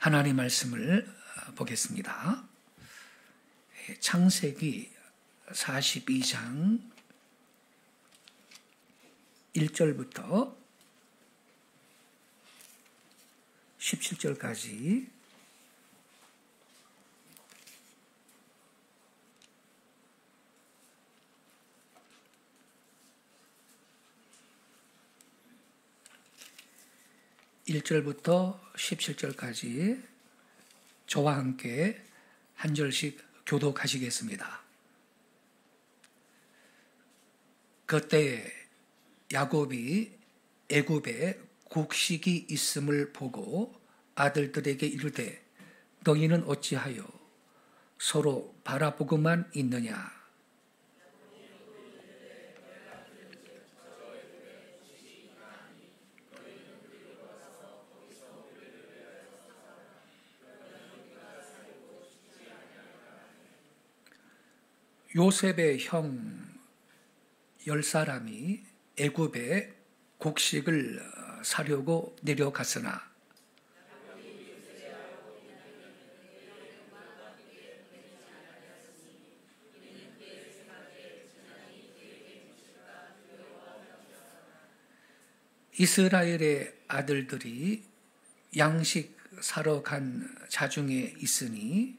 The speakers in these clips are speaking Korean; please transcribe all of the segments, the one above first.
하나님 말씀을 보겠습니다. 창세기 42장 1절부터 17절까지 (1절부터) 17절까지 저와 함께 한 절씩 교독하시겠습니다. 그때에 야곱이 애굽에 곡식이 있음을 보고 아들들에게 이르되 너희는 어찌하여 서로 바라보고만 있느냐. 요셉의 형 10사람이 애굽에 곡식을 사려고 내려갔으나 이스라엘의 아들들이 양식 사러 간 자중에 있으니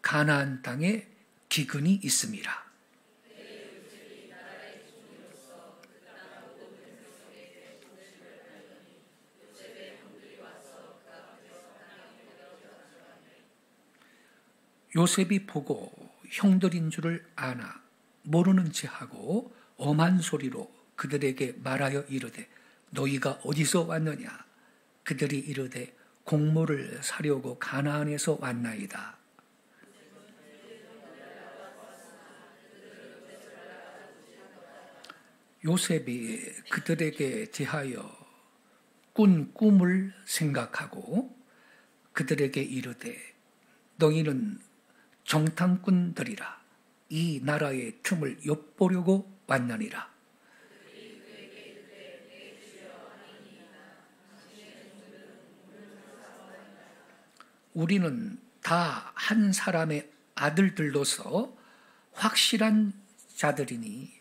가나안 땅에 기근이 있음이라. 요셉이 보고 형들인 줄을 아나 모르는 체하고 엄한 소리로 그들에게 말하여 이르되 너희가 어디서 왔느냐. 그들이 이르되 곡물을 사려고 가나안에서 왔나이다. 요셉이 그들에게 대하여 꾼 꿈을 생각하고 그들에게 이르되 너희는 정탐꾼들이라. 이 나라의 틈을 엿보려고 왔느니라. 우리는 다 한 사람의 아들들로서 확실한 자들이니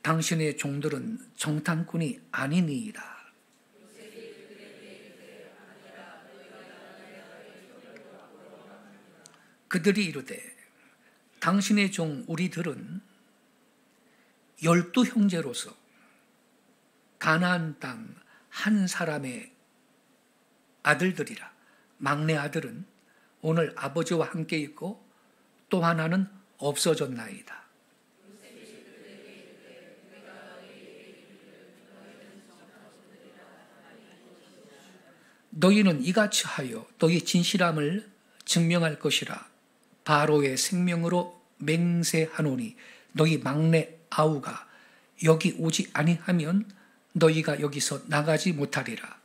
당신의 종들은 정탐꾼이 아니니이다. 그들이 이르되 당신의 종 우리들은 12 형제로서 가나안 땅 한 사람의 아들들이라. 막내 아들은 오늘 아버지와 함께 있고 또 하나는 없어졌나이다. 너희는 이같이 하여 너희 진실함을 증명할 것이라. 바로의 생명으로 맹세하노니 너희 막내 아우가 여기 오지 아니하면 너희가 여기서 나가지 못하리라.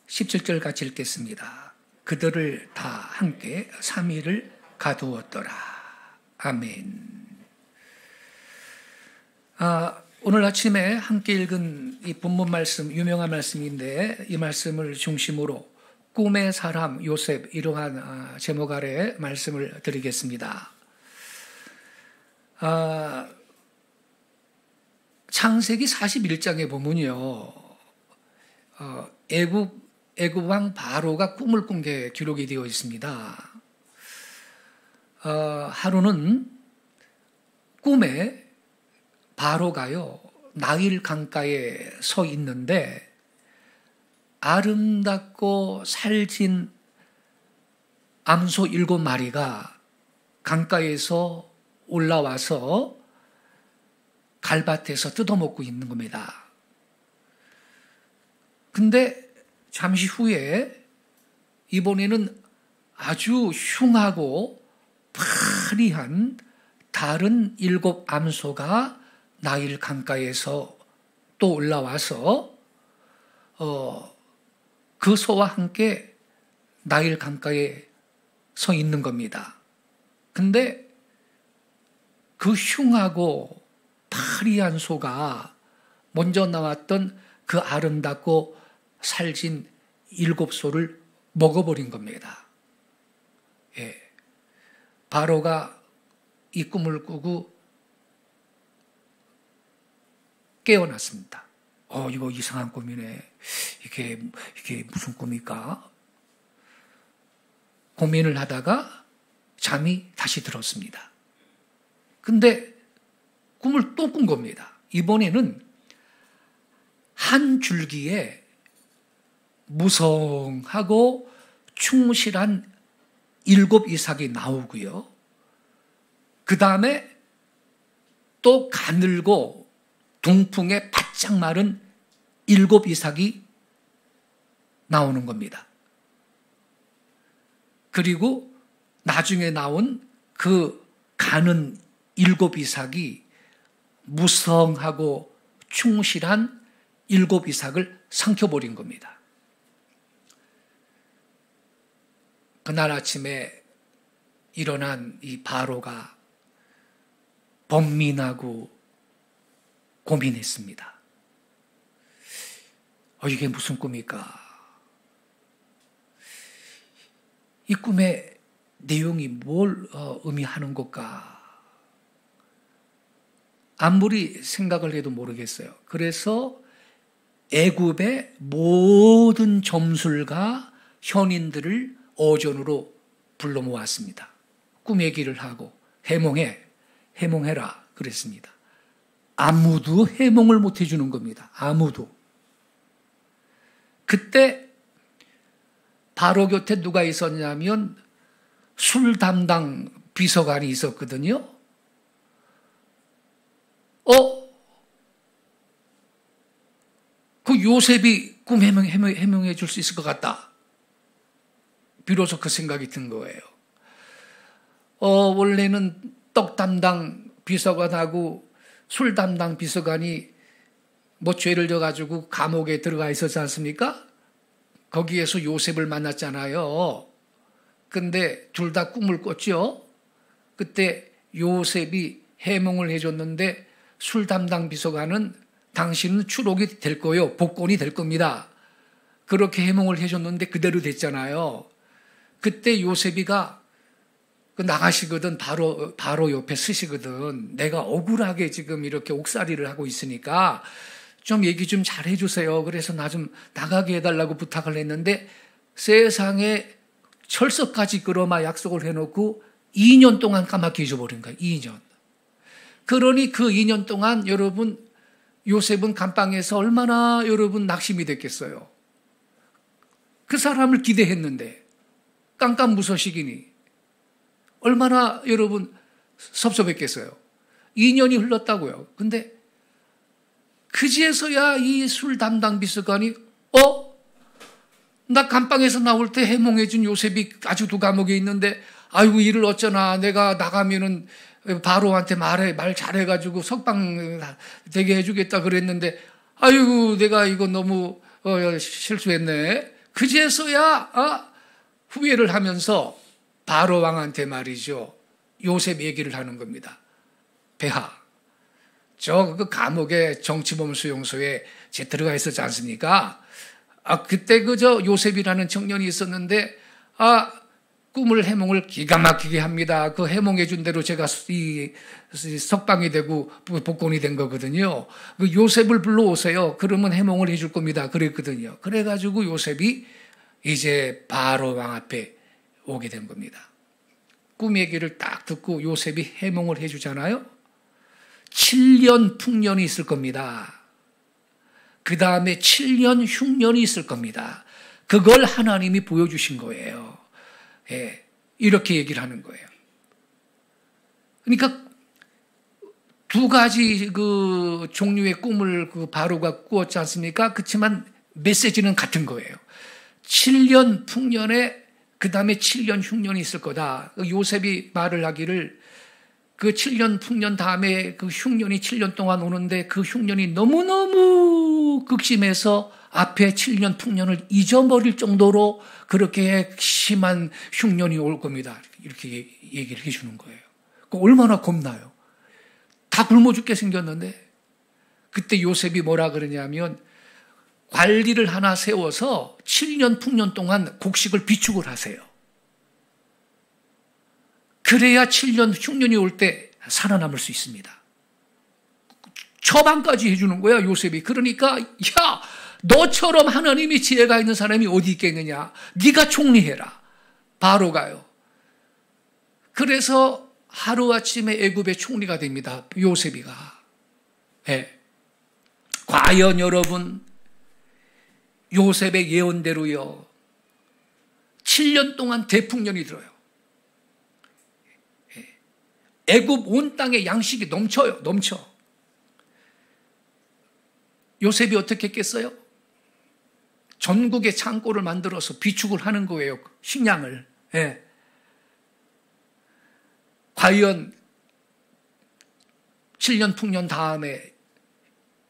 (17절) 같이 읽겠습니다. 그들을 다 함께 3일을 가두었더라. 아멘. 오늘 아침에 함께 읽은 이 본문 말씀, 유명한 말씀인데 이 말씀을 중심으로 꿈의 사람 요셉, 이러한 제목 아래 말씀을 드리겠습니다. 창세기 41장에 보면요, 애굽 왕 바로가 꿈을 꾼 게 기록이 되어 있습니다. 하루는 꿈에 바로가요, 나일 강가에 서 있는데 아름답고 살진 암소 7마리가 강가에서 올라와서 갈밭에서 뜯어먹고 있는 겁니다. 근데 잠시 후에 이번에는 아주 흉하고 파리한 다른 7 암소가 나일 강가에서 또 올라와서 그 소와 함께 나일 강가에 서 있는 겁니다. 근데 그 흉하고 파리한 소가 먼저 나왔던 그 아름답고 살진 7소를 먹어버린 겁니다. 예. 바로가 이 꿈을 꾸고 깨어났습니다. 이거 이상한 꿈이네. 이게 무슨 꿈일까? 고민을 하다가 잠이 다시 들었습니다. 근데 꿈을 또 꾼 겁니다. 이번에는 한 줄기에 무성하고 충실한 7 이삭이 나오고요. 그 다음에 또 가늘고 동풍에 바짝 마른 7 이삭이 나오는 겁니다. 그리고 나중에 나온 그 가는 7 이삭이 무성하고 충실한 7 이삭을 삼켜버린 겁니다. 그날 아침에 일어난 이 바로가 번민하고 고민했습니다. 이게 무슨 꿈일까? 이 꿈의 내용이 뭘 의미하는 걸까? 아무리 생각을 해도 모르겠어요. 그래서 애굽의 모든 점술가 현인들을 어전으로 불러 모았습니다. 꿈 얘기를 하고 해몽해라 그랬습니다. 아무도 해몽을 못 해주는 겁니다. 아무도. 그때 바로 곁에 누가 있었냐면 술 담당 비서관이 있었거든요. 그 요셉이 꿈 해명해 줄 수 있을 것 같다. 비로소 그 생각이 든 거예요. 원래는 떡 담당 비서관하고 술 담당 비서관이 죄를 져가지고 감옥에 들어가 있었지 않습니까? 거기에서 요셉을 만났잖아요. 근데 둘 다 꿈을 꿨죠. 그때 요셉이 해몽을 해줬는데 술 담당 비서관은 당신은 추록이 될 거예요. 복권이 될 겁니다. 그렇게 해몽을 해줬는데 그대로 됐잖아요. 그때 요셉이가 나가시거든. 바로 옆에 서시거든. 내가 억울하게 지금 이렇게 옥살이를 하고 있으니까 좀 얘기 좀 잘 해주세요. 그래서 나 좀 나가게 해달라고 부탁을 했는데 세상에 철석까지 끌어마 약속을 해놓고 2년 동안 까맣게 잊어버린 거예요. 2년. 그러니 그 2년 동안 여러분 요셉은 감방에서 얼마나 여러분 낙심이 됐겠어요. 그 사람을 기대했는데 깜깜무소식이니 얼마나 여러분 섭섭했겠어요. 2년이 흘렀다고요. 근데 그제서야 이 술 담당 비서관이 나 감방에서 나올 때 해몽해준 요셉이 아직도 감옥에 있는데 아이고 이를 어쩌나 내가 나가면은 바로한테 말 잘해가지고 석방 되게 해주겠다 그랬는데 아이고 내가 이거 너무 실수했네. 그제서야 후회를 하면서 바로 왕한테 말이죠. 요셉 얘기를 하는 겁니다. 폐하, 그 감옥에 정치범 수용소에 제 들어가 있었지 않습니까? 그때 요셉이라는 청년이 있었는데 꿈을 해몽을 기가 막히게 합니다. 그 해몽해 준 대로 제가 이 석방이 되고 복권이 된 거거든요. 그 요셉을 불러오세요. 그러면 해몽을 해줄 겁니다. 그랬거든요. 그래가지고 요셉이 이제 바로 왕 앞에 오게 된 겁니다. 꿈 얘기를 딱 듣고 요셉이 해몽을 해주잖아요. 7년 풍년이 있을 겁니다. 그 다음에 7년 흉년이 있을 겁니다. 그걸 하나님이 보여주신 거예요. 예, 이렇게 얘기를 하는 거예요. 그러니까 두 가지 그 종류의 꿈을 그 바로가 꾸었지 않습니까? 그렇지만 메시지는 같은 거예요. 7년 풍년에 그 다음에 7년 흉년이 있을 거다. 요셉이 말을 하기를 그 7년 풍년 다음에 그 흉년이 7년 동안 오는데 그 흉년이 너무너무 극심해서 앞에 7년 풍년을 잊어버릴 정도로 그렇게 심한 흉년이 올 겁니다. 이렇게 얘기를 해주는 거예요. 얼마나 겁나요? 다 굶어 죽게 생겼는데 그때 요셉이 뭐라 그러냐면 관리를 하나 세워서 7년 풍년 동안 곡식을 비축을 하세요. 그래야 7년 흉년이 올 때 살아남을 수 있습니다. 처방까지 해주는 거야, 요셉이. 그러니까 야, 너처럼 하나님이 지혜가 있는 사람이 어디 있겠느냐. 네가 총리해라. 바로가요. 그래서 하루아침에 애굽의 총리가 됩니다. 요셉이가. 네. 과연 여러분, 요셉의 예언대로요, 7년 동안 대풍년이 들어요. 애굽 온 땅에 양식이 넘쳐요. 넘쳐. 요셉이 어떻게 했겠어요? 전국의 창고를 만들어서 비축을 하는 거예요. 식량을. 예. 과연 7년 풍년 다음에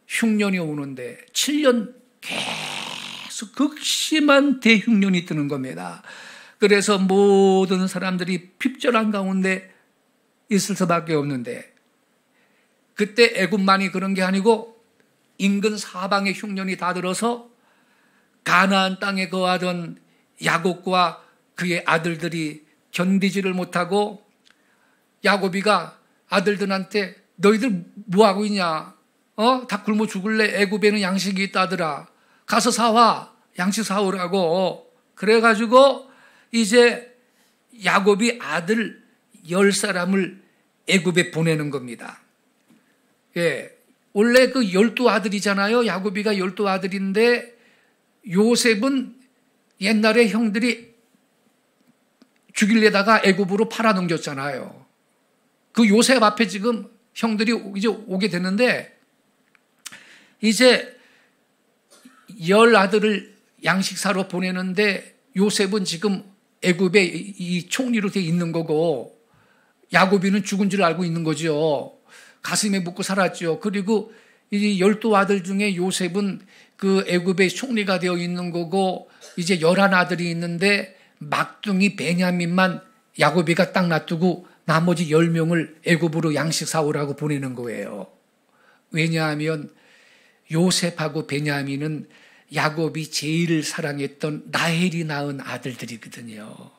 흉년이 오는데 7년 계속 극심한 대흉년이 뜨는 겁니다. 그래서 모든 사람들이 핍절한 가운데 있을 수밖에 없는데 그때 애굽만이 그런 게 아니고 인근 사방의 흉년이 다 들어서 가나안 땅에 거하던 야곱과 그의 아들들이 견디지를 못하고 야곱이가 아들들한테 너희들 뭐하고 있냐? 다 굶어 죽을래? 애굽에는 양식이 있다더라. 가서 사와. 양식 사오라고. 그래가지고 이제 야곱이 아들 10사람을 애굽에 보내는 겁니다. 예. 원래 그 12아들이잖아요. 야곱이가 12아들인데 요셉은 옛날에 형들이 죽이려다가 애굽으로 팔아넘겼잖아요. 그 요셉 앞에 지금 형들이 이제 오게 됐는데 이제 10아들을 양식 사러 보내는데 요셉은 지금 애굽에 이 총리로 돼 있는 거고 야곱이는 죽은 줄 알고 있는 거죠. 가슴에 묻고 살았죠. 그리고 이 12아들 중에 요셉은 그 애굽의 총리가 되어 있는 거고 이제 11아들이 있는데 막둥이 베냐민만 야곱이가 딱 놔두고 나머지 10명을 애굽으로 양식 사오라고 보내는 거예요. 왜냐하면 요셉하고 베냐민은 야곱이 제일 사랑했던 라헬이 낳은 아들들이거든요.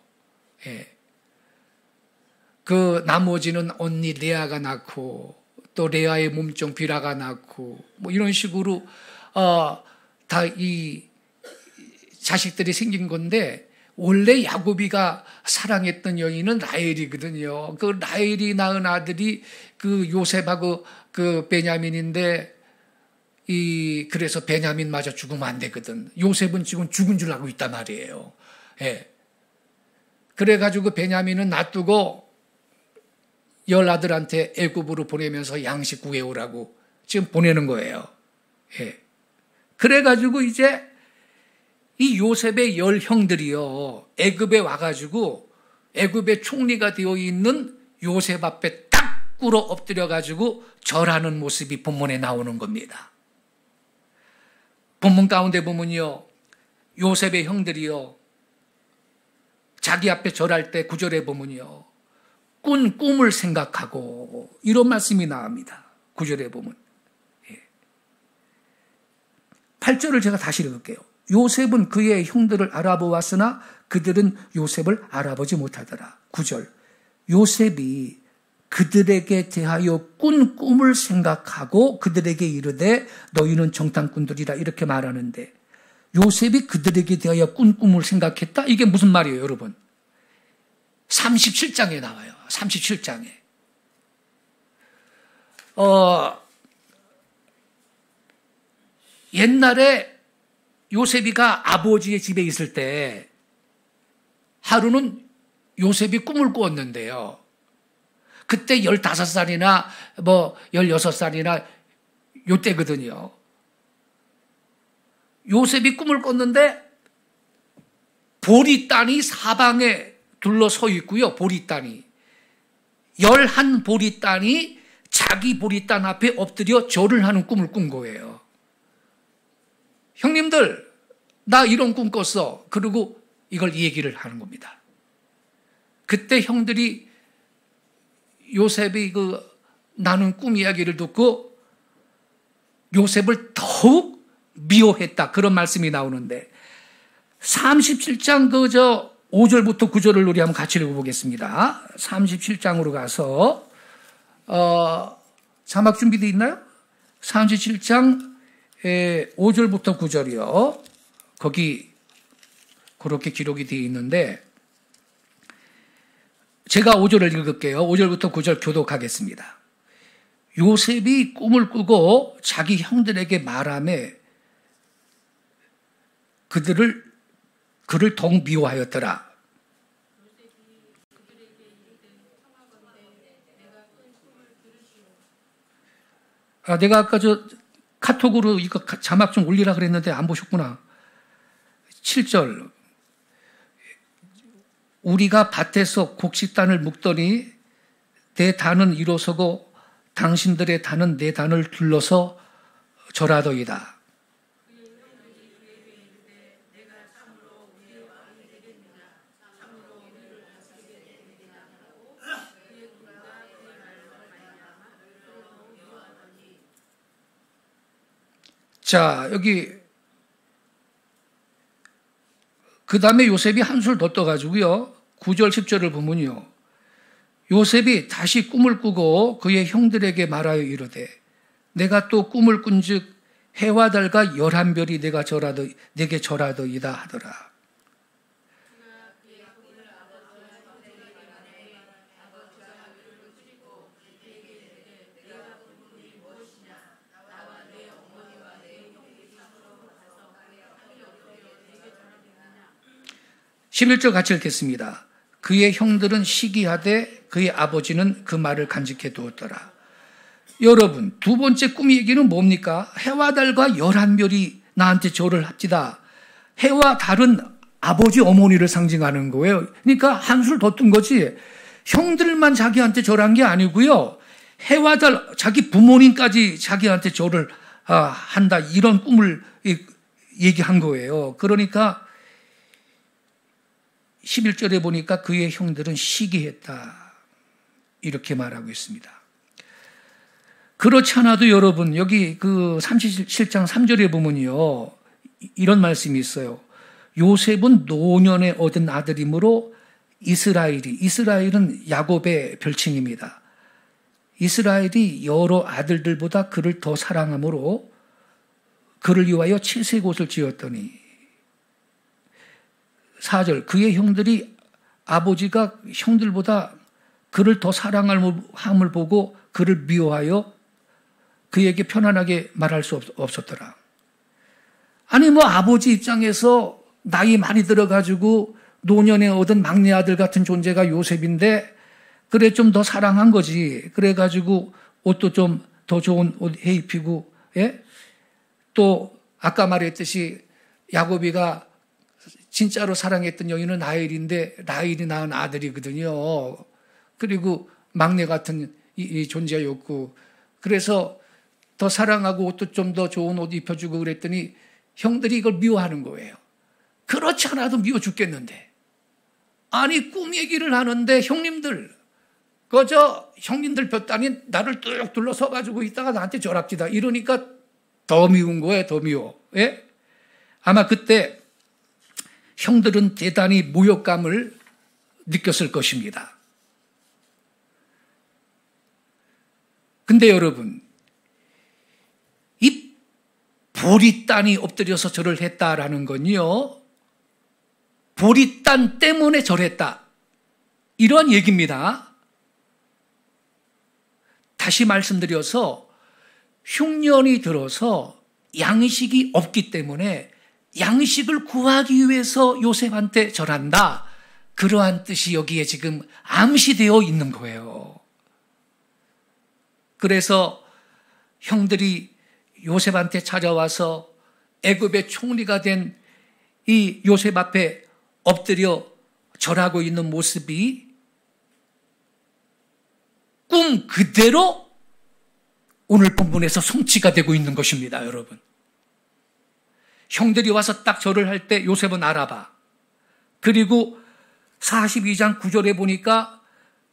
예. 그 나머지는 언니 레아가 낳고 또 레아의 몸종 비라가 낳고 뭐 이런 식으로 다 이 자식들이 생긴 건데 원래 야곱이가 사랑했던 여인은 라헬이거든요. 그 라헬이 낳은 아들이 그 요셉하고 그 베냐민인데 그래서 베냐민마저 죽으면 안 되거든. 요셉은 지금 죽은 줄 알고 있단 말이에요. 예. 그래가지고 베냐민은 놔두고 10아들한테 애굽으로 보내면서 양식 구해오라고 지금 보내는 거예요. 예. 그래가지고 이제 이 요셉의 10형들이요. 애굽에 와가지고 애굽의 총리가 되어 있는 요셉 앞에 딱 꿇어 엎드려가지고 절하는 모습이 본문에 나오는 겁니다. 본문 가운데 보면요. 요셉의 형들이요. 자기 앞에 절할 때 9절에 보면요. 꾼 꿈을 생각하고 이런 말씀이 나옵니다. 9절에 보면. 8절을 제가 다시 읽을게요. 요셉은 그의 형들을 알아보았으나 그들은 요셉을 알아보지 못하더라. 9절. 요셉이 그들에게 대하여 꾼 꿈을 생각하고 그들에게 이르되 너희는 정탐꾼들이라 이렇게 말하는데 요셉이 그들에게 대하여 꾼 꿈을 생각했다? 이게 무슨 말이에요, 여러분? 37장에 나와요. 37장에. 옛날에 요셉이가 아버지의 집에 있을 때 하루는 요셉이 꿈을 꾸었는데요. 그때 15살이나 16살이나 요때거든요. 요셉이 꿈을 꿨는데 보리단이 사방에 둘러서 있고요. 보리단이 11 보리단이 자기 보리단 앞에 엎드려 절을 하는 꿈을 꾼 거예요. 형님들, 나 이런 꿈 꿨어. 그리고 이걸 얘기를 하는 겁니다. 그때 형들이 요셉이 나눈 꿈 이야기를 듣고 요셉을 더욱 미워했다. 그런 말씀이 나오는데 37장 5절부터 9절을 우리 한번 같이 읽어보겠습니다. 37장으로 가서 자막 준비되어 있나요? 37장 5절부터 9절이요. 거기 그렇게 기록이 되어 있는데 제가 5절을 읽을게요. 5절부터 9절 교독하겠습니다. 요셉이 꿈을 꾸고 자기 형들에게 말하며 그를 더욱 미워하였더라. 내가 아까 카톡으로 이거 자막 좀 올리라 그랬는데 안 보셨구나. 7절. 우리가 밭에서 곡식단을 묶더니 내 단은 일어서고 당신들의 단은 내 단을 둘러서 절하더이다. 자, 여기 그 다음에 요셉이 한술 더 떠가지고요. 9절 10절을 보면요. 요셉이 다시 꿈을 꾸고 그의 형들에게 말하여 이르되 내가 또 꿈을 꾼즉 해와 달과 11별이 내게 절하더이다 하더라. (11절) 같이 읽겠습니다. 그의 형들은 시기하되 그의 아버지는 그 말을 간직해 두었더라. 여러분, 두 번째 꿈 얘기는 뭡니까? 해와 달과 11별이 나한테 절을 합디다. 해와 달은 아버지 어머니를 상징하는 거예요. 그러니까 한술 더 뜬 거지. 형들만 자기한테 절한 게 아니고요. 해와 달, 자기 부모님까지 자기한테 절을 한다. 이런 꿈을 얘기한 거예요. 그러니까 11절에 보니까 그의 형들은 시기했다. 이렇게 말하고 있습니다. 그렇지 않아도 여러분, 여기 37장 3절에 보면요. 이런 말씀이 있어요. 요셉은 노년에 얻은 아들이므로 이스라엘은 야곱의 별칭입니다. 이스라엘이 여러 아들들보다 그를 더 사랑함으로 그를 위하여 칠색옷을 지었더니 4절 그의 형들이 아버지가 형들보다 그를 더 사랑함을 보고 그를 미워하여 그에게 편안하게 말할 수 없었더라. 아니 아버지 입장에서 나이 많이 들어가지고 노년에 얻은 막내 아들 같은 존재가 요셉인데 그래 좀 더 사랑한 거지. 그래가지고 옷도 좀 더 좋은 옷 해 입히고 또 아까 말했듯이 야곱이가 진짜로 사랑했던 여인은 라헬인데 라헬이 낳은 아들이거든요. 그리고 막내 같은 이 존재였고 그래서 더 사랑하고 옷도 좀 더 좋은 옷 입혀주고 그랬더니 형들이 이걸 미워하는 거예요. 그렇지 않아도 미워 죽겠는데. 아니 꿈 얘기를 하는데 형님들 형님들 볕단이 나를 뚝 둘러서 가지고 있다가 나한테 절합시다. 이러니까 더 미운 거예요. 더 미워. 예? 아마 그때 형들은 대단히 모욕감을 느꼈을 것입니다. 근데 여러분, 이 보리단이 엎드려서 절을 했다라는 건요, 보리단 때문에 절했다. 이런 얘기입니다. 다시 말씀드려서 흉년이 들어서 양식이 없기 때문에 양식을 구하기 위해서 요셉한테 절한다. 그러한 뜻이 여기에 지금 암시되어 있는 거예요. 그래서 형들이 요셉한테 찾아와서 애굽의 총리가 된 이 요셉 앞에 엎드려 절하고 있는 모습이 꿈 그대로 오늘 본문에서 성취가 되고 있는 것입니다, 여러분. 형들이 와서 딱 절을 할 때 요셉은 알아봐. 그리고 42장 9절에 보니까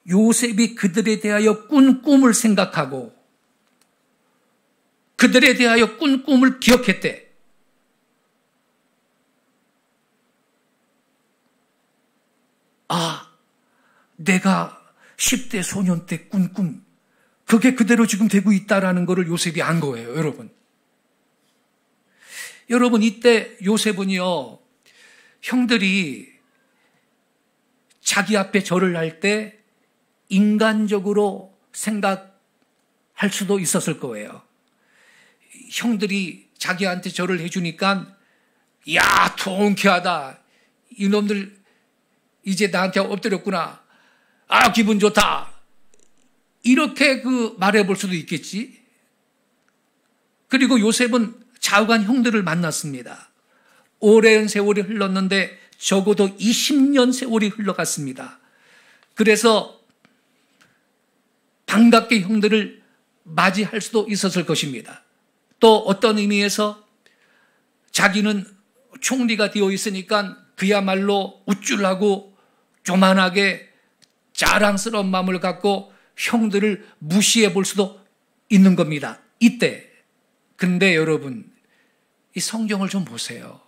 요셉이 그들에 대하여 꾼 꿈을 생각하고 그들에 대하여 꾼 꿈을 기억했대. 아, 내가 10대 소년 때 꾼 꿈, 그게 그대로 지금 되고 있다라는 것을 요셉이 안 거예요, 여러분. 여러분, 이때 요셉은요, 형들이 자기 앞에 절을 할 때 인간적으로 생각할 수도 있었을 거예요. 형들이 자기한테 절을 해주니까, 야, 통쾌하다. 이놈들 이제 나한테 엎드렸구나. 아, 기분 좋다. 이렇게 말해볼 수도 있겠지. 그리고 요셉은 좌우간 형들을 만났습니다. 오랜 세월이 흘렀는데 적어도 20년 세월이 흘러갔습니다. 그래서 반갑게 형들을 맞이할 수도 있었을 것입니다. 또 어떤 의미에서 자기는 총리가 되어 있으니까 그야말로 우쭐하고 교만하게 자랑스러운 마음을 갖고 형들을 무시해 볼 수도 있는 겁니다. 이때. 근데 여러분, 이 성경을 좀 보세요.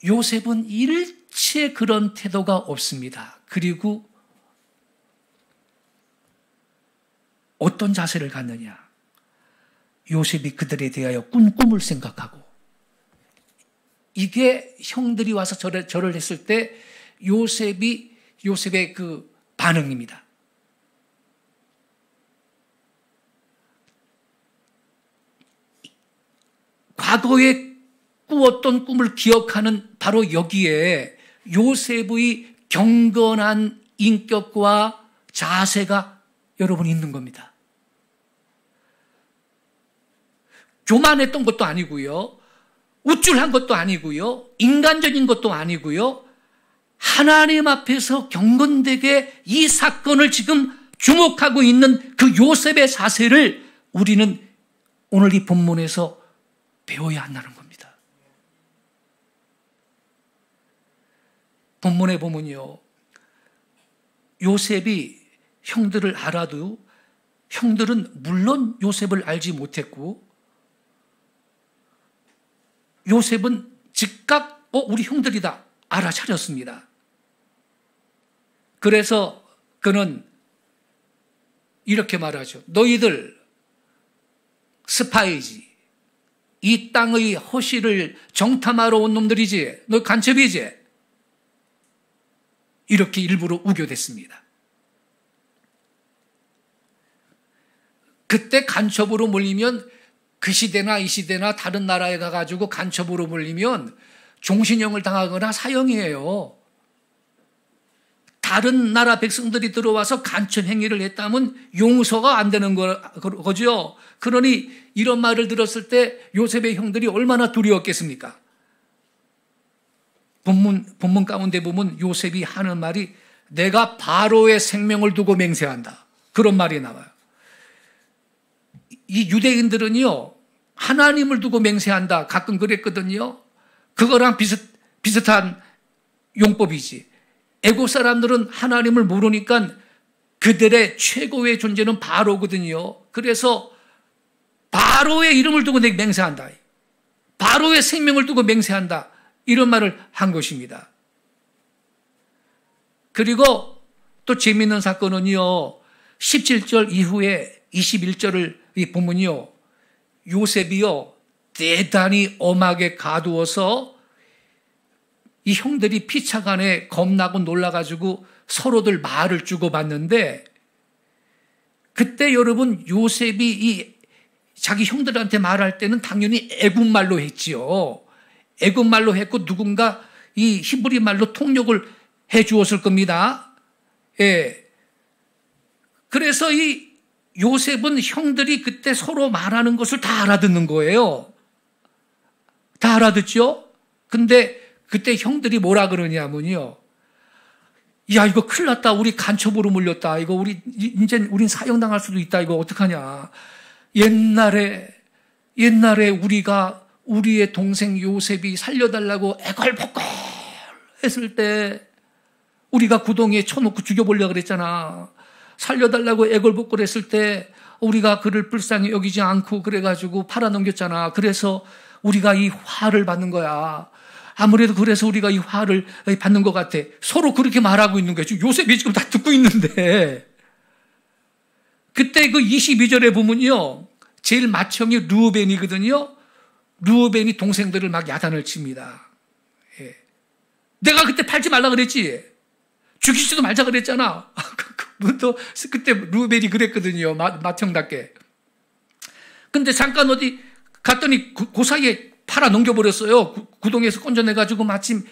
요셉은 일체 그런 태도가 없습니다. 그리고 어떤 자세를 갖느냐? 요셉이 그들에 대하여 꾼 꿈을 생각하고, 이게 형들이 와서 절을 했을 때 요셉의 그 반응입니다. 과거에 꾸었던 꿈을 기억하는 바로 여기에 요셉의 경건한 인격과 자세가 여러분 있는 겁니다. 교만했던 것도 아니고요. 우쭐한 것도 아니고요. 인간적인 것도 아니고요. 하나님 앞에서 경건되게 이 사건을 지금 주목하고 있는 그 요셉의 자세를 우리는 오늘 이 본문에서 배워야 한다는 겁니다. 본문에 보면요, 요셉이 형들을 알아도 형들은 물론 요셉을 알지 못했고, 요셉은 즉각 우리 형들이다 알아차렸습니다. 그래서 그는 이렇게 말하죠. 너희들 스파이지, 이 땅의 허실을 정탐하러 온 놈들이지, 너 간첩이지. 이렇게 일부러 우겨댔습니다. 그때 간첩으로 몰리면, 그 시대나 이 시대나 다른 나라에 가가지고 간첩으로 몰리면 종신형을 당하거나 사형이에요. 다른 나라 백성들이 들어와서 간첩 행위를 했다면 용서가 안 되는 거죠. 그러니 이런 말을 들었을 때 요셉의 형들이 얼마나 두려웠겠습니까? 본문 가운데 보면 요셉이 하는 말이 내가 바로의 생명을 두고 맹세한다. 그런 말이 나와요. 이 유대인들은요, 하나님을 두고 맹세한다. 가끔 그랬거든요. 그거랑 비슷한 용법이지. 애국 사람들은 하나님을 모르니까 그들의 최고의 존재는 바로거든요. 그래서 바로의 이름을 두고 내가 맹세한다. 바로의 생명을 두고 맹세한다. 이런 말을 한 것입니다. 그리고 또 재미있는 사건은요, 17절 이후에 21절을 보면요, 요셉이요 대단히 엄하게 가두어서 이 형들이 피차간에 겁나고 놀라가지고 서로들 말을 주고받는데, 그때 여러분 요셉이 이 자기 형들한테 말할 때는 당연히 애국말로 했지요. 애국말로 했고 누군가 이 히브리 말로 통역을 해 주었을 겁니다. 예. 그래서 이 요셉은 형들이 그때 서로 말하는 것을 다 알아듣는 거예요. 다 알아듣죠? 근데 그때 형들이 뭐라 그러냐면요, 야, 이거 큰일 났다. 우리 간첩으로 몰렸다. 이거 이제 우린 사형당할 수도 있다. 이거 어떡하냐. 옛날에 우리가 우리의 동생 요셉이 살려달라고 애걸복걸 했을 때 우리가 구덩이에 쳐놓고 죽여보려고 그랬잖아. 살려달라고 애걸복걸 했을 때 우리가 그를 불쌍히 여기지 않고 그래가지고 팔아넘겼잖아. 그래서 우리가 이 화를 받는 거야. 아무래도 그래서 우리가 이 화를 받는 것 같아. 서로 그렇게 말하고 있는 거야. 지금 요셉이 지금 다 듣고 있는데. 그때 그 22절에 보면요. 제일 맏형이 르우벤이거든요. 르우벤이 동생들을 막 야단을 칩니다. 예. 내가 그때 팔지 말라 그랬지. 죽이지도 말자 그랬잖아. 그분도 그때 르우벤이 그랬거든요. 맏형답게. 근데 잠깐 어디 갔더니 그 사이에 팔아 넘겨버렸어요. 구덩이에서 건져내가지고 마침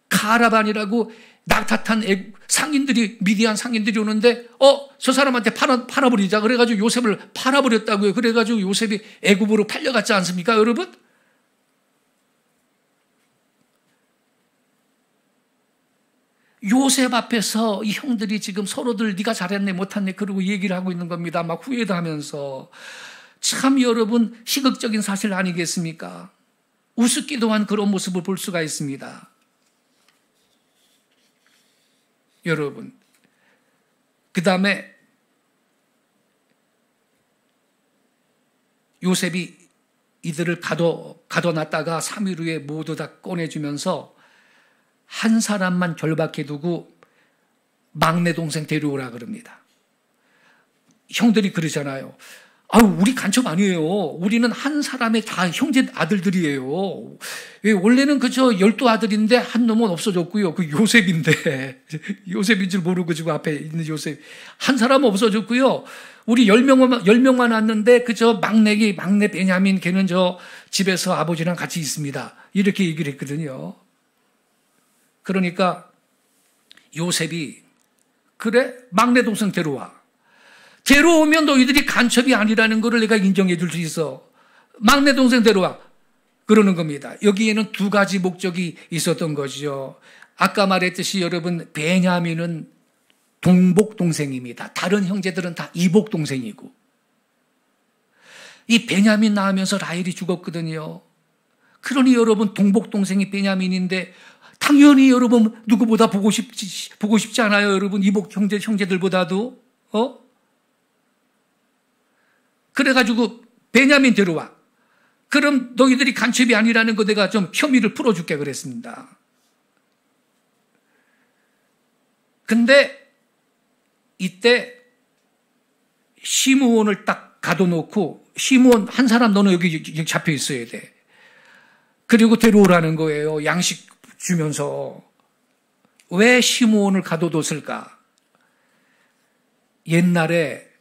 가라반이라고 낙타탄 상인들이, 미디안 상인들이 오는데, 저 사람한테 팔아버리자. 그래가지고 요셉을 팔아버렸다고요. 그래가지고 요셉이 애굽으로 팔려갔지 않습니까, 여러분? 요셉 앞에서 이 형들이 지금 서로들 네가 잘했네, 못했네, 그러고 얘기를 하고 있는 겁니다. 막 후회도 하면서. 참 여러분, 희극적인 사실 아니겠습니까? 우습기도 한 그런 모습을 볼 수가 있습니다. 여러분, 그 다음에 요셉이 이들을 가둬놨다가 3일 후에 모두 다 꺼내주면서 한 사람만 결박해 두고 막내 동생 데려오라 그럽니다. 형들이 그러잖아요. 아유, 우리 간첩 아니에요. 우리는 한 사람의 다 형제 아들들이에요. 원래는 그저 12아들인데 한 놈은 없어졌고요. 그 요셉인데, 요셉인 줄 모르고 지금 앞에 있는 요셉. 한 사람은 없어졌고요. 우리 10명만 왔는데 그저 막내 베냐민 걔는 저 집에서 아버지랑 같이 있습니다. 이렇게 얘기를 했거든요. 그러니까 요셉이 그래? 막내 동생 데려와. 데려오면 너희들이 간첩이 아니라는 것을 내가 인정해 줄 수 있어. 막내 동생 데려와. 그러는 겁니다. 여기에는 두 가지 목적이 있었던 거죠. 아까 말했듯이 여러분, 베냐민은 동복 동생입니다. 다른 형제들은 다 이복 동생이고. 이 베냐민 낳으면서 라헬이 죽었거든요. 그러니 여러분, 동복 동생이 베냐민인데 당연히 여러분 누구보다 보고 싶지 않아요, 여러분? 이복 형제들보다도. 그래가지고 베냐민 데려와. 그럼 너희들이 간첩이 아니라는 거 내가 좀 혐의를 풀어줄게 그랬습니다. 근데 이때 시므온을 딱 가둬놓고, 시므온 한 사람 너는 여기 잡혀 있어야 돼. 그리고 데려오라는 거예요. 양식 주면서. 왜 시므온을 가둬뒀을까? 옛날에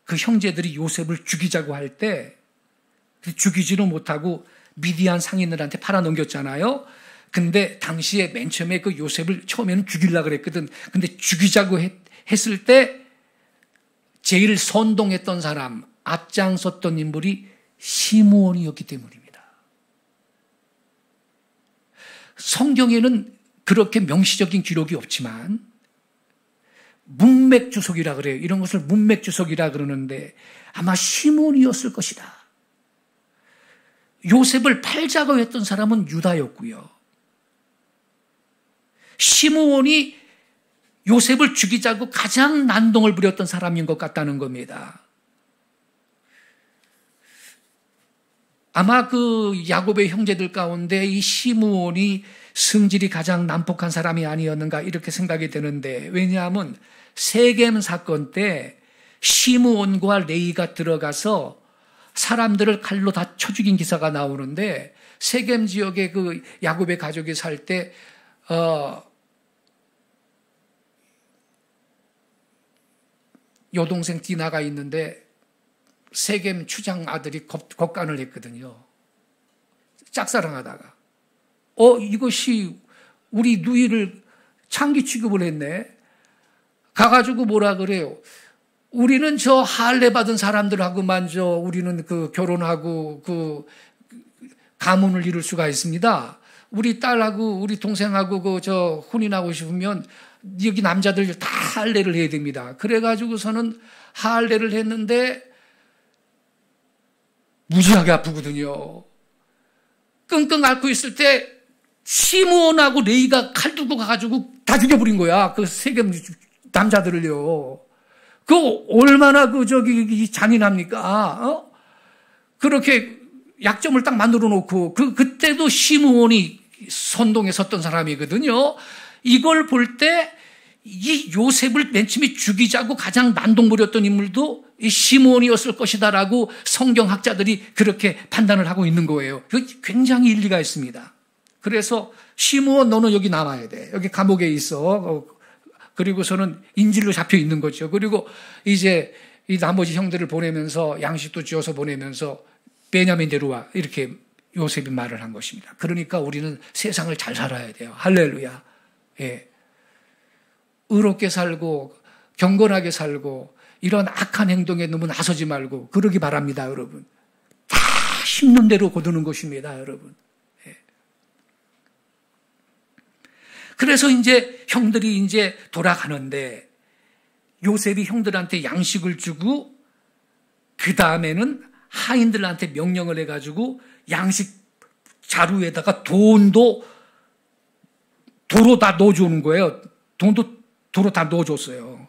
그 형제들이 요셉을 죽이자고 할 때 죽이지는 못하고 미디안 상인들한테 팔아넘겼잖아요. 근데 당시에 맨 처음에 그 요셉을 처음에는 죽이려고 그랬거든. 근데 죽이자고 했을 때 제일 선동했던 사람, 앞장섰던 인물이 시므온이었기 때문입니다. 성경에는 그렇게 명시적인 기록이 없지만 문맥주석이라 그래요. 이런 것을 문맥주석이라 그러는데 아마 시므온이었을 것이다. 요셉을 팔자고 했던 사람은 유다였고요. 시므온이 요셉을 죽이자고 가장 난동을 부렸던 사람인 것 같다는 겁니다. 아마 그 야곱의 형제들 가운데 이 시므온이 성질이 가장 난폭한 사람이 아니었는가 이렇게 생각이 되는데, 왜냐하면 세겜 사건 때 시므온과 레이가 들어가서 사람들을 칼로 다 쳐 죽인 기사가 나오는데, 세겜 지역에 그 야곱의 가족이 살 때 여동생 디나가 있는데 세겜 추장 아들이 겁간을 했거든요. 짝사랑하다가 이것이 우리 누이를 창기 취급을 했네. 가가지고 뭐라 그래요? 우리는 저 할례 받은 사람들하고만 우리는 그 결혼하고 그 가문을 이룰 수가 있습니다. 우리 딸하고 우리 동생하고 혼인하고 싶으면 여기 남자들 다 할례를 해야 됩니다. 그래가지고서는 할례를 했는데 무지하게 아프거든요. 끙끙 앓고 있을 때 시므온하고 레이가 칼 들고 가가지고 다 죽여버린 거야. 그 세겜 남자들을요. 그 얼마나 잔인합니까? 그렇게 약점을 딱 만들어 놓고 그때도 시므온이 선동에 섰던 사람이거든요. 이걸 볼 때 이 요셉을 맨 처음에 죽이자고 가장 난동부렸던 인물도 이 시므온이었을 것이다라고 성경학자들이 그렇게 판단을 하고 있는 거예요. 굉장히 일리가 있습니다. 그래서 시므온 너는 여기 남아야 돼. 여기 감옥에 있어. 그리고서는 인질로 잡혀 있는 거죠. 그리고 이제 이 나머지 형들을 보내면서 양식도 주어서 보내면서 베냐민 데려와 이렇게 요셉이 말을 한 것입니다. 그러니까 우리는 세상을 잘 살아야 돼요. 할렐루야. 예. 의롭게 살고 경건하게 살고 이런 악한 행동에 너무 나서지 말고 그러기 바랍니다, 여러분. 다 심는 대로 거두는 것입니다, 여러분. 예. 그래서 이제 형들이 이제 돌아가는데 요셉이 형들한테 양식을 주고 그 다음에는 하인들한테 명령을 해가지고 양식 자루에다가 도로 다 넣어주는 거예요. 돈도 도로 다 넣어줬어요.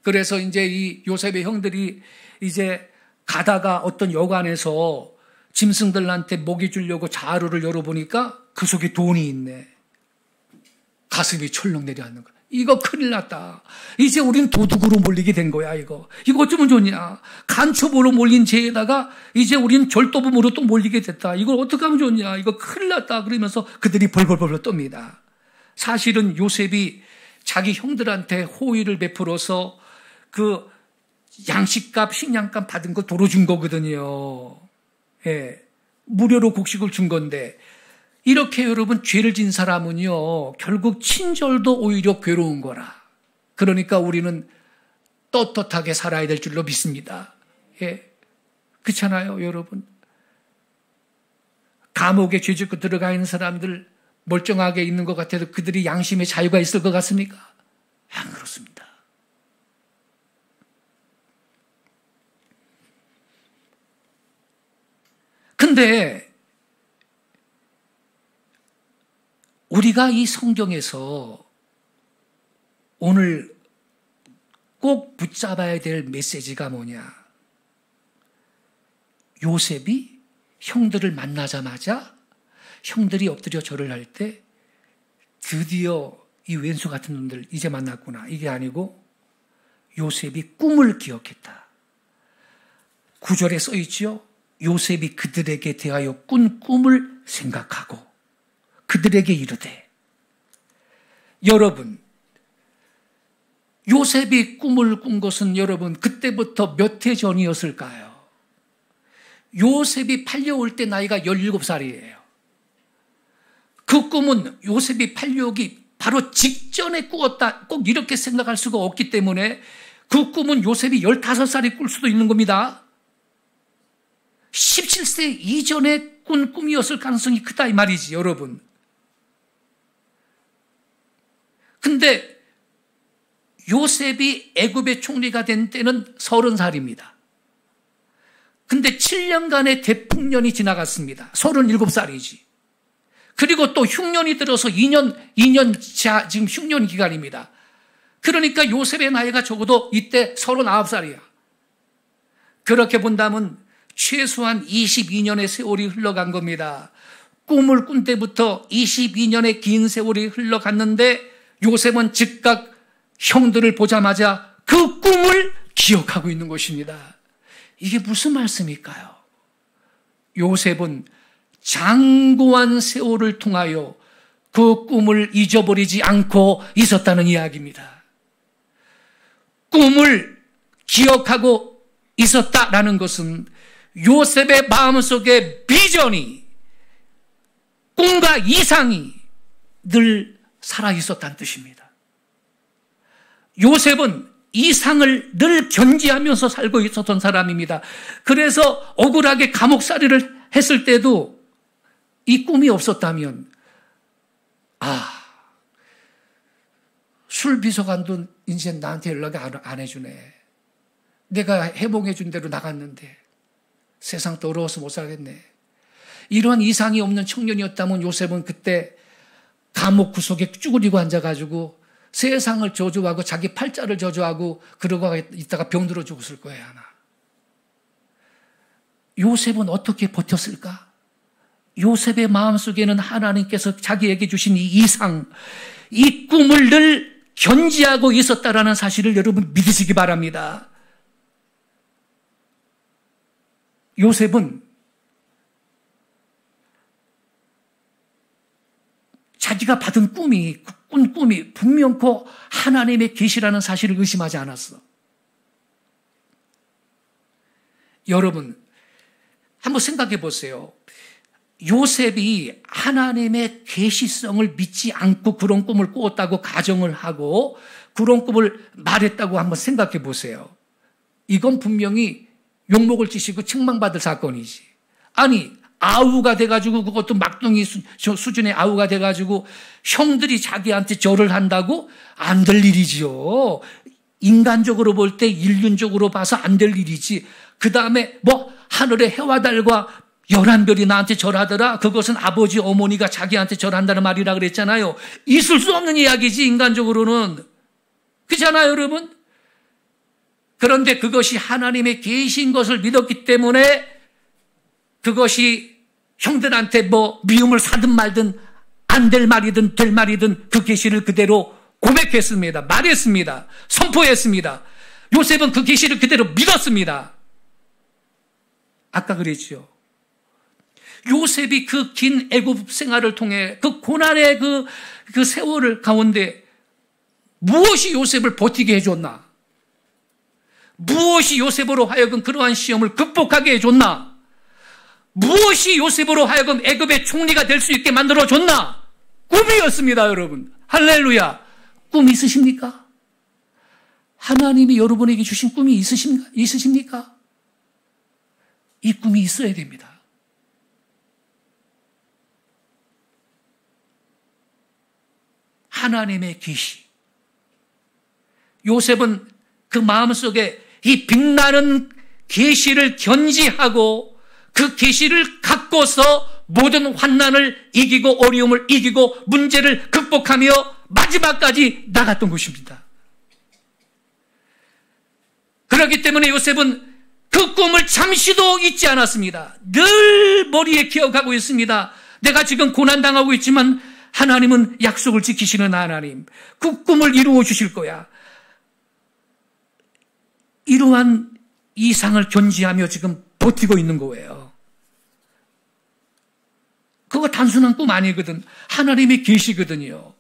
그래서 이제 이 요셉의 형들이 이제 가다가 어떤 여관에서 짐승들한테 먹이 주려고 자루를 열어보니까 그 속에 돈이 있네. 가슴이 철렁 내려앉는 거야. 이거 큰일 났다. 이제 우린 도둑으로 몰리게 된 거야, 이거. 이거 어쩌면 좋냐. 간첩으로 몰린 죄에다가 이제 우린 절도범으로 또 몰리게 됐다. 이걸 어떻게 하면 좋냐. 이거 큰일 났다. 그러면서 그들이 벌벌벌 떱니다. 사실은 요셉이 자기 형들한테 호의를 베풀어서 그 양식값, 식량값 받은 거 도로 준 거거든요. 예. 무료로 곡식을 준 건데 이렇게 여러분 죄를 진 사람은요 결국 친절도 오히려 괴로운 거라. 그러니까 우리는 떳떳하게 살아야 될 줄로 믿습니다. 예. 그렇잖아요, 여러분. 감옥에 죄 짓고 들어가 있는 사람들 멀쩡하게 있는 것 같아도 그들이 양심의 자유가 있을 것 같습니까? 안 그렇습니다. 근데 우리가 이 성경에서 오늘 꼭 붙잡아야 될 메시지가 뭐냐? 요셉이 형들을 만나자마자 형들이 엎드려 절을 할 때 드디어 이 왼수 같은 놈들 이제 만났구나. 이게 아니고 요셉이 꿈을 기억했다. 9절에 써 있죠. 요셉이 그들에게 대하여 꾼 꿈을 생각하고 그들에게 이르되. 여러분, 요셉이 꿈을 꾼 것은 여러분 그때부터 몇 해 전이었을까요? 요셉이 팔려올 때 나이가 17살이에요. 그 꿈은 요셉이 팔려오기 바로 직전에 꾸었다. 꼭 이렇게 생각할 수가 없기 때문에 그 꿈은 요셉이 15살이 꿀 수도 있는 겁니다. 17세 이전에 꾼 꿈이었을 가능성이 크다 이 말이지, 여러분. 근데 요셉이 애굽의 총리가 된 때는 30살입니다. 근데 7년간의 대풍년이 지나갔습니다. 37살이지. 그리고 또 흉년이 들어서 2년 지금 흉년 기간입니다. 그러니까 요셉의 나이가 적어도 이때 39살이야. 그렇게 본다면 최소한 22년의 세월이 흘러간 겁니다. 꿈을 꾼 때부터 22년의 긴 세월이 흘러갔는데 요셉은 즉각 형들을 보자마자 그 꿈을 기억하고 있는 것입니다. 이게 무슨 말씀일까요? 요셉은 장구한 세월을 통하여 그 꿈을 잊어버리지 않고 있었다는 이야기입니다. 꿈을 기억하고 있었다라는 것은 요셉의 마음속에 비전이, 꿈과 이상이 늘 살아있었다는 뜻입니다. 요셉은 이상을 늘 견지하면서 살고 있었던 사람입니다. 그래서 억울하게 감옥살이를 했을 때도 이 꿈이 없었다면 술 비서관도 이제 나한테 연락 안 해주네. 내가 해봉해 준 대로 나갔는데 세상 더러워서 못 살겠네. 이런 이상이 없는 청년이었다면 요셉은 그때 감옥 구석에 쭈그리고 앉아가지고 세상을 저주하고 자기 팔자를 저주하고 그러고 있다가 병들어 죽었을 거예요, 아마. 요셉은 어떻게 버텼을까? 요셉의 마음속에는 하나님께서 자기에게 주신 이 이상, 이 꿈을 늘 견지하고 있었다라는 사실을 여러분 믿으시기 바랍니다. 요셉은 자기가 받은 꿈이, 꾼 꿈이 분명코 하나님의 계시라는 사실을 의심하지 않았어. 여러분, 한번 생각해 보세요. 요셉이 하나님의 계시성을 믿지 않고 그런 꿈을 꾸었다고 가정을 하고 그런 꿈을 말했다고 한번 생각해 보세요. 이건 분명히 욕먹을 짓이고 책망받을 사건이지. 아니, 아우가 돼가지고 그것도 막둥이 수준의 아우가 돼가지고 형들이 자기한테 절을 한다고 안 될 일이지요. 인간적으로 볼 때 인륜적으로 봐서 안 될 일이지. 그 다음에 뭐 하늘의 해와 달과 11별이 나한테 절하더라. 그것은 아버지 어머니가 자기한테 절한다는 말이라 그랬잖아요. 있을 수 없는 이야기지, 인간적으로는. 그렇잖아요, 여러분? 그런데 그것이 하나님의 계신 것을 믿었기 때문에 그것이 형들한테 뭐 미움을 사든 말든 안 될 말이든 될 말이든 그 계시를 그대로 고백했습니다. 말했습니다. 선포했습니다. 요셉은 그 계시를 그대로 믿었습니다. 아까 그랬죠. 요셉이 그 긴 애굽 생활을 통해 그 고난의 그 세월을 가운데 무엇이 요셉을 버티게 해줬나? 무엇이 요셉으로 하여금 그러한 시험을 극복하게 해줬나? 무엇이 요셉으로 하여금 애굽의 총리가 될 수 있게 만들어줬나? 꿈이었습니다, 여러분. 할렐루야. 꿈 있으십니까? 하나님이 여러분에게 주신 꿈이 있으십니까? 이 꿈이 있어야 됩니다. 하나님의 계시. 요셉은 그 마음속에 이 빛나는 계시를 견지하고 그 계시를 갖고서 모든 환난을 이기고 어려움을 이기고 문제를 극복하며 마지막까지 나갔던 것입니다. 그렇기 때문에 요셉은 그 꿈을 잠시도 잊지 않았습니다. 늘 머리에 기억하고 있습니다. 내가 지금 고난당하고 있지만 하나님은 약속을 지키시는 하나님. 그 꿈을 이루어 주실 거야. 이러한 이상을 견지하며 지금 버티고 있는 거예요. 그거 단순한 꿈 아니거든. 하나님의 계시거든요.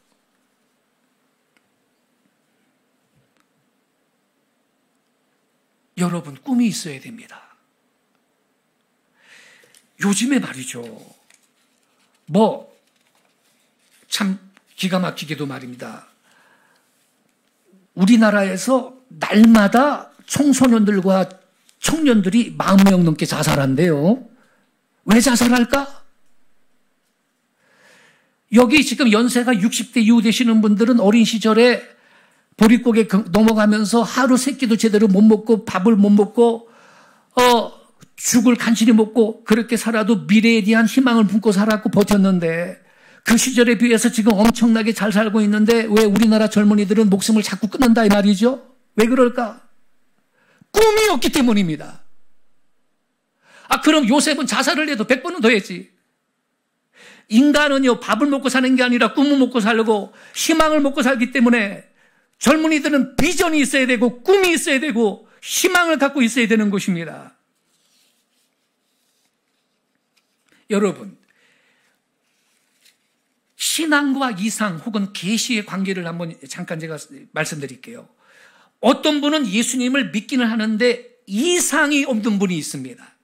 여러분, 꿈이 있어야 됩니다. 요즘에 말이죠. 참 기가 막히게도 말입니다. 우리나라에서 날마다 청소년들과 청년들이 40명 넘게 자살한대요. 왜 자살할까? 여기 지금 연세가 60대 이후 되시는 분들은 어린 시절에 보릿고개 넘어가면서 하루 세 끼도 제대로 못 먹고 밥을 못 먹고 죽을 간신히 먹고 그렇게 살아도 미래에 대한 희망을 품고 살았고 버텼는데 그 시절에 비해서 지금 엄청나게 잘 살고 있는데 왜 우리나라 젊은이들은 목숨을 자꾸 끊는다 이 말이죠? 왜 그럴까? 꿈이 없기 때문입니다. 그럼 요셉은 자살을 해도 100번은 더 했지. 인간은요, 밥을 먹고 사는 게 아니라 꿈을 먹고 살고 희망을 먹고 살기 때문에 젊은이들은 비전이 있어야 되고 꿈이 있어야 되고 희망을 갖고 있어야 되는 것입니다. 여러분, 신앙과 이상 혹은 계시의 관계를 한번 잠깐 제가 말씀드릴게요. 어떤 분은 예수님을 믿기는 하는데 이상이 없는 분이 있습니다.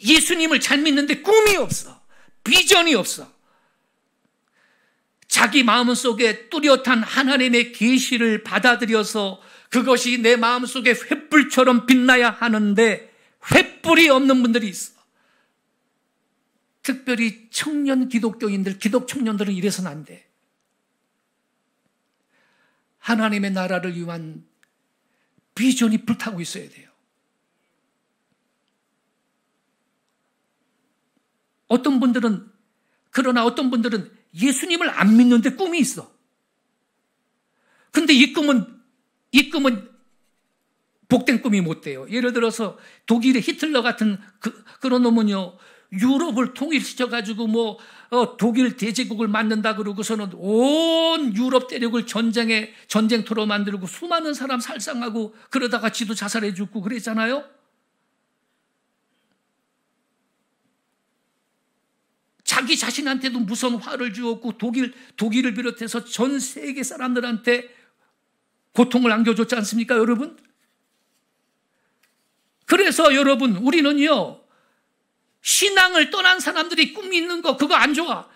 예수님을 잘 믿는데 꿈이 없어. 비전이 없어. 자기 마음속에 뚜렷한 하나님의 계시를 받아들여서 그것이 내 마음속에 횃불처럼 빛나야 하는데 횃불이 없는 분들이 있어. 특별히 청년 기독교인들, 기독 청년들은 이래서는 안 돼. 하나님의 나라를 위한 비전이 불타고 있어야 돼요. 그러나 어떤 분들은 예수님을 안 믿는데 꿈이 있어. 근데 이 꿈은 복된 꿈이 못 돼요. 예를 들어서 독일의 히틀러 같은 그런 놈은요, 유럽을 통일시켜가지고 독일 대제국을 만든다 그러고서는 온 유럽 대륙을 전쟁터로 만들고 수많은 사람 살상하고 그러다가 지도 자살해 죽고 그랬잖아요. 자기 자신한테도 무서운 화를 주었고 독일을 비롯해서 전 세계 사람들한테 고통을 안겨줬지 않습니까, 여러분? 그래서 여러분, 우리는요, 신앙을 떠난 사람들이 꿈이 있는 거 그거 안 좋아.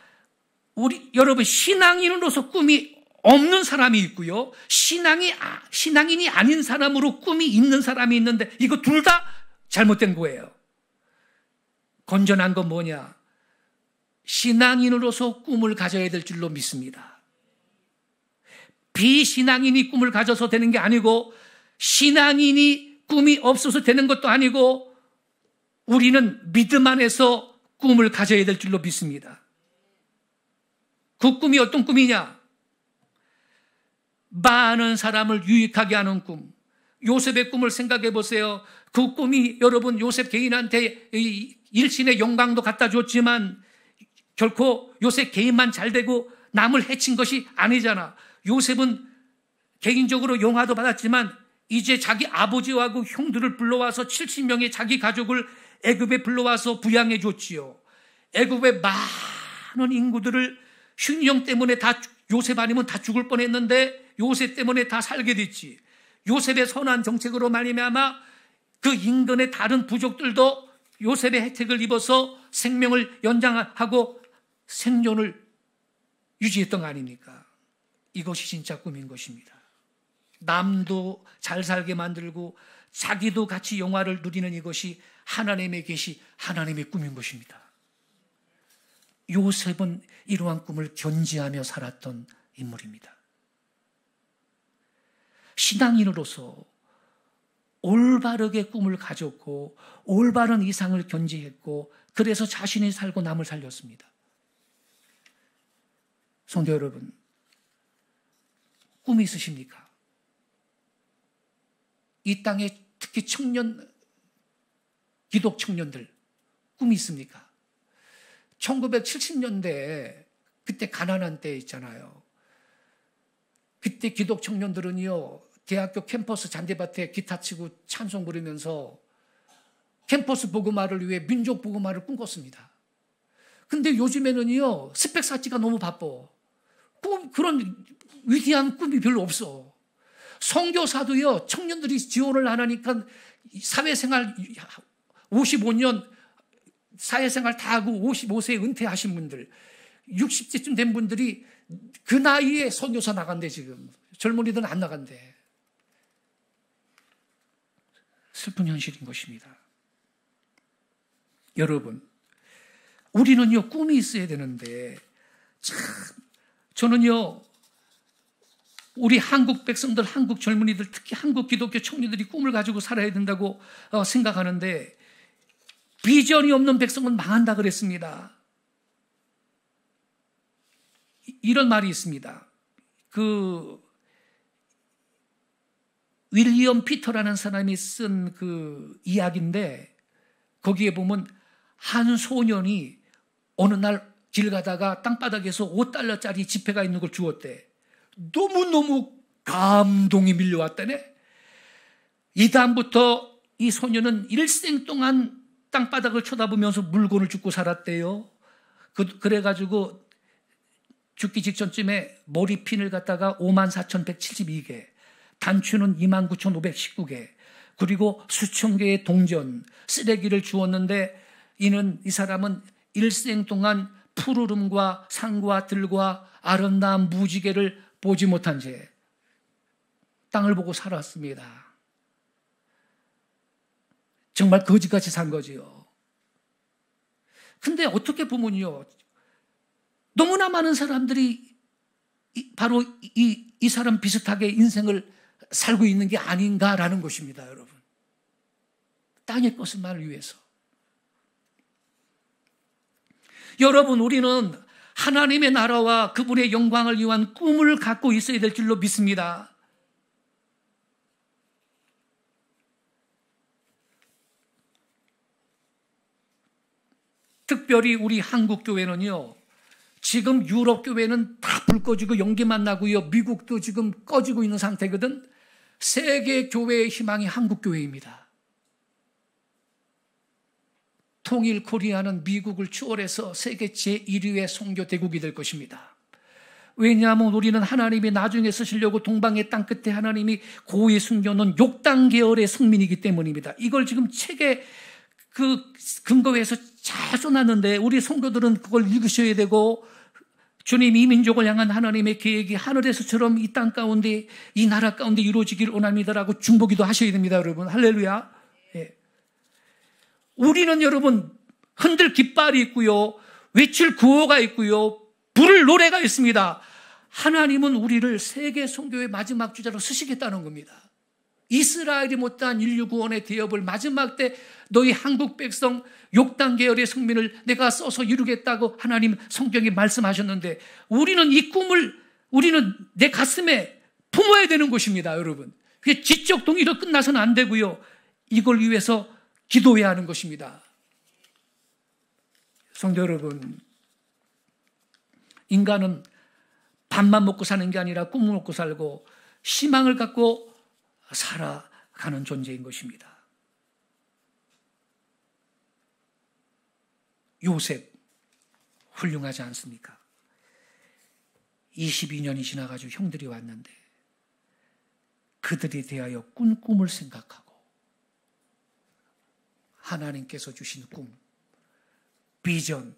여러분, 신앙인으로서 꿈이 없는 사람이 있고요, 신앙인이 아닌 사람으로 꿈이 있는 사람이 있는데 이거 둘 다 잘못된 거예요. 건전한 건 뭐냐? 신앙인으로서 꿈을 가져야 될 줄로 믿습니다. 비신앙인이 꿈을 가져서 되는 게 아니고, 신앙인이 꿈이 없어서 되는 것도 아니고, 우리는 믿음 안에서 꿈을 가져야 될 줄로 믿습니다. 그 꿈이 어떤 꿈이냐? 많은 사람을 유익하게 하는 꿈. 요셉의 꿈을 생각해 보세요. 그 꿈이 여러분, 요셉 개인한테 일신의 영광도 갖다 줬지만 결코 요셉 개인만 잘 되고 남을 해친 것이 아니잖아. 요셉은 개인적으로 영화도 받았지만 이제 자기 아버지하고 형들을 불러와서 70명의 자기 가족을 애굽에 불러와서 부양해 줬지요. 애굽의 많은 인구들을 흉령 때문에 다 요셉 아니면 다 죽을 뻔했는데 요셉 때문에 다 살게 됐지. 요셉의 선한 정책으로 말미암아 그 인근의 다른 부족들도 요셉의 혜택을 입어서 생명을 연장하고 생존을 유지했던 거 아닙니까? 이것이 진짜 꿈인 것입니다. 남도 잘 살게 만들고 자기도 같이 영화를 누리는 이것이 하나님의 계시, 하나님의 꿈인 것입니다. 요셉은 이러한 꿈을 견지하며 살았던 인물입니다. 신앙인으로서 올바르게 꿈을 가졌고 올바른 이상을 견지했고 그래서 자신이 살고 남을 살렸습니다. 성도 여러분, 꿈이 있으십니까? 이 땅에 특히 기독 청년들 꿈이 있습니까? 1970년대에 그때 가난한 때 있잖아요. 그때 기독 청년들은요, 대학교 캠퍼스 잔디밭에 기타 치고 찬송 부르면서 캠퍼스 복음화를 위해 민족 복음화를 꿈꿨습니다. 근데 요즘에는요, 스펙 쌓기가 너무 바빠. 그런 위대한 꿈이 별로 없어. 선교사도요, 청년들이 지원을 안 하니까 사회생활 55년 사회생활 다 하고 55세에 은퇴하신 분들, 60세쯤 된 분들이 그 나이에 선교사 나간대. 지금 젊은이들은 안 나간대. 슬픈 현실인 것입니다. 여러분, 우리는요, 꿈이 있어야 되는데 참 저는요, 우리 한국 백성들, 한국 젊은이들, 특히 한국 기독교 청년들이 꿈을 가지고 살아야 된다고 생각하는데, 비전이 없는 백성은 망한다 그랬습니다. 이런 말이 있습니다. 윌리엄 피터라는 사람이 쓴 그 이야기인데, 거기에 보면 한 소년이 어느 날 길 가다가 땅바닥에서 $5짜리 지폐가 있는 걸 주었대. 너무너무 감동이 밀려왔다네. 이 다음부터 이 소년은 일생 동안 땅바닥을 쳐다보면서 물건을 줍고 살았대요. 그래가지고 죽기 직전쯤에 머리핀을 갖다가 54,172개, 단추는 29,519개, 그리고 수천 개의 동전, 쓰레기를 주었는데 이 사람은 일생 동안 푸르름과 산과 들과 아름다운 무지개를 보지 못한 채 땅을 보고 살았습니다. 정말 거지같이 산 거지요. 근데 어떻게 보면요, 너무나 많은 사람들이 바로 이 사람 비슷하게 인생을 살고 있는 게 아닌가라는 것입니다, 여러분. 땅의 것을만을 위해서. 여러분, 우리는 하나님의 나라와 그분의 영광을 위한 꿈을 갖고 있어야 될 줄로 믿습니다. 특별히 우리 한국 교회는요, 지금 유럽 교회는 다 불 꺼지고 연기만 나고요, 미국도 지금 꺼지고 있는 상태거든. 세계 교회의 희망이 한국 교회입니다. 통일 코리아는 미국을 추월해서 세계 제1위의 선교 대국이 될 것입니다. 왜냐하면 우리는 하나님이 나중에 쓰시려고 동방의 땅 끝에 하나님이 고이 숨겨놓은 욕당 계열의 성민이기 때문입니다. 이걸 지금 책에 그 근거에서 잘 써놨는데 우리 성도들은 그걸 읽으셔야 되고, 주님 이 민족을 향한 하나님의 계획이 하늘에서처럼 이 땅 가운데, 이 나라 가운데 이루어지길 원합니다라고 중보기도 하셔야 됩니다. 여러분, 할렐루야. 예. 우리는 여러분 흔들 깃발이 있고요, 외칠 구호가 있고요, 부를 노래가 있습니다. 하나님은 우리를 세계 선교의 마지막 주자로 쓰시겠다는 겁니다. 이스라엘이 못한 인류 구원의 대업을 마지막 때 너희 한국 백성 욕당 계열의 성민을 내가 써서 이루겠다고 하나님 성경에 말씀하셨는데, 우리는 이 꿈을 우리는 내 가슴에 품어야 되는 것입니다. 여러분, 그게 지적 동의로 끝나서는 안 되고요, 이걸 위해서 기도해야 하는 것입니다. 성도 여러분, 인간은 밥만 먹고 사는 게 아니라 꿈을 먹고 살고 희망을 갖고 살아가는 존재인 것입니다. 요셉 훌륭하지 않습니까? 22년이 지나가지고 형들이 왔는데 그들에 대하여 꾼 꿈을 생각하고 하나님께서 주신 꿈, 비전,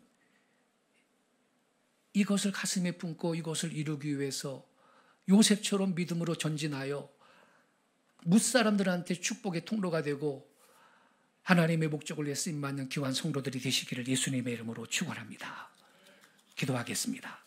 이것을 가슴에 품고 이것을 이루기 위해서 요셉처럼 믿음으로 전진하여 뭇사람들한테 축복의 통로가 되고 하나님의 목적을 위해 쓰임받는 귀한 성도들이 되시기를 예수님의 이름으로 축원합니다. 기도하겠습니다.